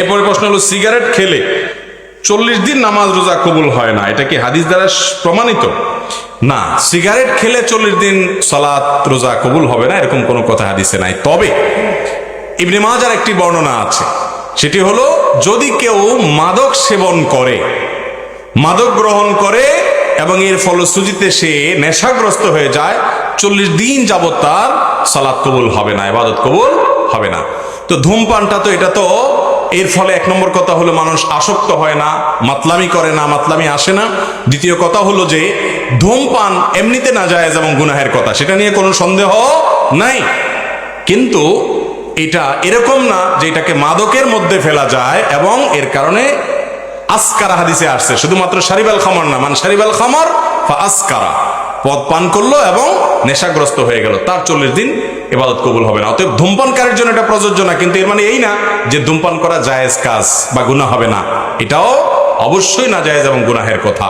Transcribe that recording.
এরপরে প্রশ্ন হলো, সিগারেট খেলে 40 দিন নামাজ রোজা কবুল হয় না, এটা কি হাদিস দ্বারা প্রমাণিত? না, সিগারেট খেলে 40 দিন সালাত রোজা কবুল হবে না, এরকম কোনো কথা হাদিসে নাই। তবে ইবনে মাজার একটি বর্ণনা আছে, সেটি হলো যদি কেউ মাদক সেবন করে, মাদক গ্রহণ করে এবং এর ফলশ্রুতিতে সে নেশাগ্রস্ত হয়ে যায়, 40 দিন যাবত তার সালাত কবুল হবে না, ইবাদত কবুল হবে না। তো ধূমপানটা তো এটা তো এর ফলে এক নম্বর কথা হলো মানুষ আসক্ত হয় না, মাতলামি করে না, মাতলামি আসে না। দ্বিতীয় কথা হলো যে ধূমপান এমনিতে নাজায়েজ এবং গুনাহের কথা, সেটা নিয়ে কোনো সন্দেহ নাই। কিন্তু এটা এরকম না যে এটাকে মাদকের মধ্যে ফেলা যায়, এবং এর কারণে আসকারা হাদিসে আসছে, শুধুমাত্র শারিবাল খামর না, মান শারিবাল খামর ফা আসকারা, পদ পান করলো এবং নেশাগ্রস্ত হয়ে গেল, তার 40 দিন ইবাদত কবুল হবে না। অতএব ধূমপানকারীর জন্য এটা প্রযোজ্য না, কিন্তু এর মানে এই না যে ধূমপান করা জায়েজ কাজ বা গুনাহ হবে না, এটাও অবশ্যই না জায়েজ এবং গুনাহের কথা।